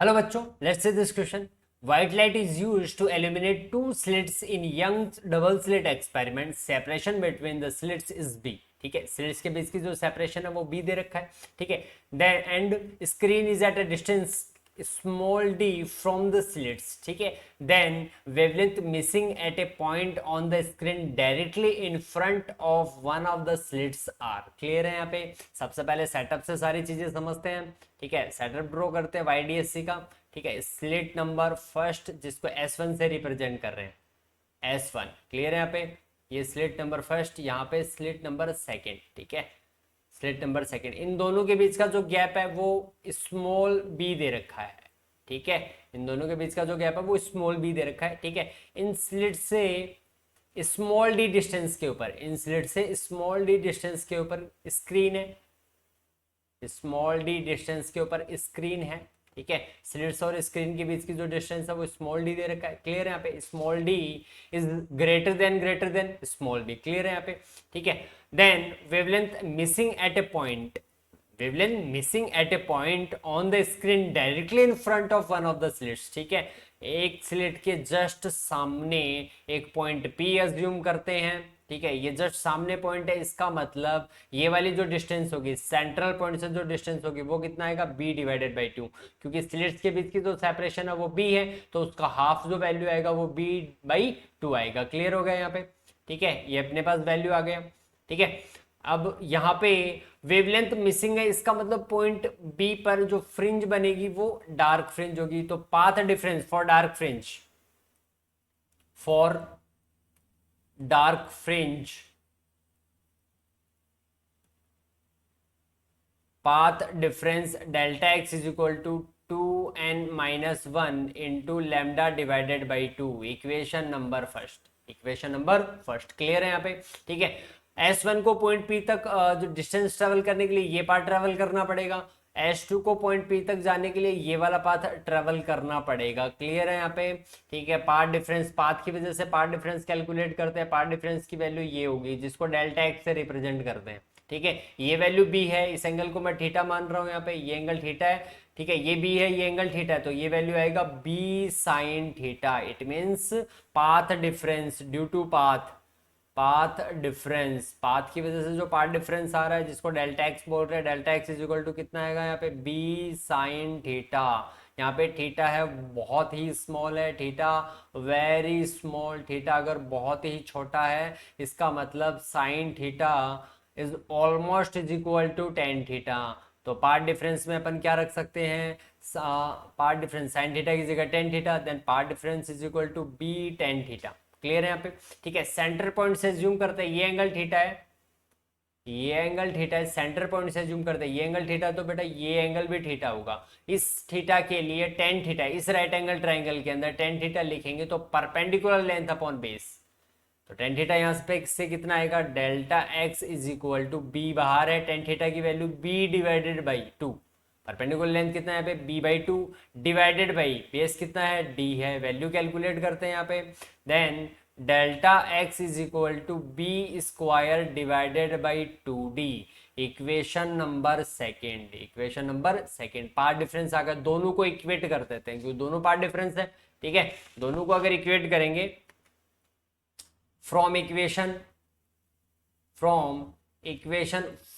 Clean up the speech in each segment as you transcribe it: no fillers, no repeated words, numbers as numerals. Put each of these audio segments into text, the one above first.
Hello बच्चों, let's say this question. White light is used to eliminate two slits in Young's double slit experiment. Separation between the slits is B. ठीक है, slits के बीच की जो separation है वो B दे रखा है. ठीक है, then and screen is at a distance small d from the slits. ठीक है, then wavelength missing at a point on the screen directly in front of one of the slits are. Clear है यहाँ पे. सबसे पहले setup से सारी चीजें समझते हैं. ठीक है, सेटअप ड्रॉ करते हैं YDSC का. ठीक है, स्लिट नंबर फर्स्ट जिसको S1 से रिप्रेजेंट कर रहे हैं, S1. क्लियर है यहाँ पे. ये स्लिट नंबर फर्स्ट, यहाँ पे स्लिट नंबर सेकेंड. ठीक है, स्लिट नंबर सेकेंड, इन दोनों के बीच का जो गैप है वो स्मॉल बी दे रखा है. ठीक है, इन दोनों के बीच का जो गैप है वो स्मॉल बी दे रखा है. ठीक है, इन स्लिट से स्मॉल डी डिस्टेंस के ऊपर, इन स्लिट से स्मॉल डी डिस्टेंस के ऊपर स्क्रीन है. स्मॉल डी डिस्टेंस के ऊपर स्क्रीन है. ठीक है, स्लिट्स और स्क्रीन के बीच की जो डिस्टेंस है वो स्मॉल डी दे रखा है. क्लियर है यहाँ पे. Small D is greater than small B. Clear है यहाँ पे. ठीक है, then wavelength missing at a point, wavelength missing at a point on the screen directly in front of one of the slits. ठीक है, एक स्लिट के just सामने एक पॉइंट P अज्यूम करते हैं. ठीक है, ये जस्ट सामने पॉइंट है, इसका मतलब ये वाली जो डिस्टेंस होगी सेंट्रल पॉइंट से जो डिस्टेंस होगी वो कितना आएगा, B डिवाइडेड बाई 2. क्योंकि स्लिट्स के बीच की जो सेपरेशन है वो B है, तो उसका हाफ जो वैल्यू आएगा वो B बाई 2 आएगा. क्लियर हो गया यहाँ पे. ठीक है, ये अपने पास वैल्यू आ गया. ठीक है, अब यहाँ पे वेवलेंथ मिसिंग है, इसका मतलब पॉइंट बी पर जो फ्रिंज बनेगी वो डार्क फ्रिंज होगी. तो path difference for dark fringe, for dark fringe, path difference delta x is equal to 2n-1 into lambda divided by 2. Equation number first, equation number first. Clear है यहाँ पे. ठीक है, S1 को पॉइंट P तक जो डिस्टेंस ट्रेवल करने के लिए ये पार्ट ट्रेवल करना पड़ेगा. S2 को पॉइंट P तक जाने के लिए ये वाला पाथ ट्रेवल करना पड़ेगा. क्लियर है यहाँ पे. ठीक है, पाथ डिफरेंस, पाथ की वजह से पाथ डिफरेंस कैलकुलेट करते हैं. पाथ डिफरेंस की वैल्यू ये होगी जिसको डेल्टा एक्स से रिप्रेजेंट करते हैं. ठीक है, ये वैल्यू B है, इस एंगल को मैं थीटा मान रहा हूँ यहाँ पे, ये एंगल थीटा है. ठीक है, ये B है, ये एंगल थीटा है, तो ये वैल्यू आएगा B sine theta. It means path difference due to path, path difference, path की वजह से जो पाथ डिफरेंस आ रहा है जिसको डेल्टा एक्स बोल रहे हैं, delta x is equal to कितना आएगा यहाँ पे, बी साइन थीटा. यहाँ पे थीटा है बहुत ही स्मॉल है, थीटा वेरी स्मॉल. थीटा अगर बहुत ही छोटा है इसका मतलब sine theta is almost is equal to tan theta. तो पार्ट डिफरेंस में अपन क्या रख सकते हैं, पार्ट डिफरेंस साइन थीटा की जगह tan theta, then path difference is equal to B tan theta. Clear है यहाँ पे. ठीक है, सेंटर पॉइंट से जूम करते हैं, ये एंगल थीटा है, ये एंगल थीटा है. सेंटर पॉइंट से जूम करते हैं, ये एंगल थीटा, तो बेटा ये एंगल भी थीटा होगा. इस थीटा के लिए टेन थीटा, इस राइट एंगल ट्राइंगल के अंदर टेन थीटा लिखेंगे तो परपेंडिकुलर लेंथ अपॉन बेस, तो टेन थीटा यहाँ पे से कितना आएगा, delta x is equal to B बाहर है, टेन थीटा की value B divided by 2. Perpendicular length कितना है यहाँ पे, b by 2 divided by base कितना है, d है. वैल्यू कैलकुलेट करते हैं यहाँ पे. Then delta x is equal to B square divided by 2d. Equation number second, equation number second. Part difference आ गया, दोनों को इक्वेट कर देते हैं क्योंकि दोनों पार्ट डिफरेंस है. ठीक है, दोनों को अगर इक्वेट करेंगे from equation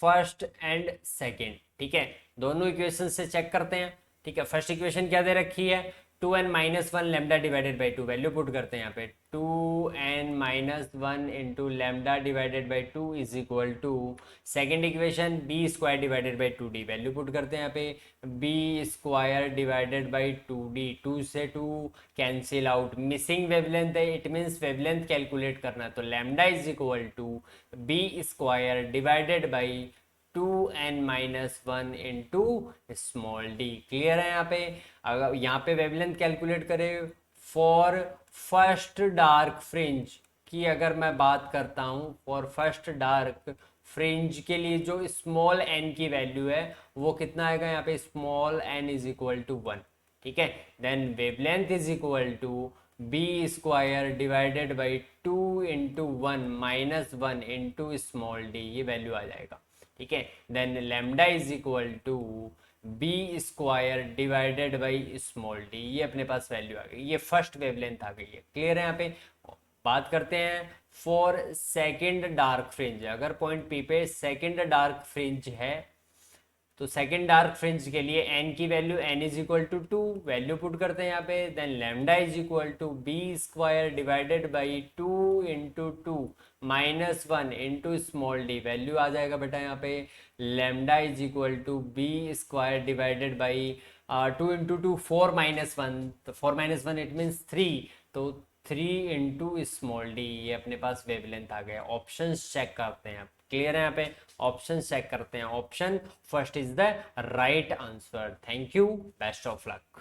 first and second. ठीक है, दोनों इक्वेशन से चेक करते हैं. ठीक है, फर्स्ट इक्वेशन क्या दे रखी है, 2n-1 lambda divided by 2. Value put करते हैं यहाँ पे, 2n-1 into lambda divided by 2 is equal to second equation B square divided by 2d. Value put करते हैं यहाँ पे, B square divided by 2d. 2 से 2 कैंसिल आउट, मिसिंग वेवलेंथ है, इट मीन्स वेवलेंथ कैलकुलेट करना है, तो lambda is equal to B square divided by 2n-1 into small D. Clear है यहाँ पे. अगर यहाँ पे वेवलेंथ कैलकुलेट करें फॉर फर्स्ट डार्क फ्रिंज की, अगर मैं बात करता हूँ फॉर फर्स्ट डार्क फ्रिंज के लिए जो स्मॉल n की वैल्यू है वो कितना आएगा यहाँ पे, small n is equal to 1. ठीक है, then wavelength is equal to B square divided by 2 into 1-1 into small D. ये वैल्यू आ जाएगा. ठीक है, then lambda is equal to B square divided by small D, ये अपने पास वैल्यू आ गई, ये फर्स्ट वेवलेंथ आ गई है। क्लियर है? यहाँ पे बात करते हैं फॉर सेकंड डार्क फ्रिंज। अगर पॉइंट पी पे सेकंड डार्क फ्रिंज है तो सेकंड डार्क फ्रिंज के लिए n की value n is equal to 2, value put करते हैं यहाँ पे, then lambda is equal to B square divided by 2 into 2 minus 1 into small d, value आ जाएगा बेटा यहाँ पे lambda is equal to B square divided by 2 into 2 4 minus 1, तो 4 माइनस 1 इट मीन्स 3, तो 3 इंटू स्मॉल डी, ये अपने पास wavelength आ गया। ऑप्शन चेक करते हैं, क्लियर है? यहाँ पे ऑप्शन चेक करते हैं, option first is the right answer. Thank you, best of luck.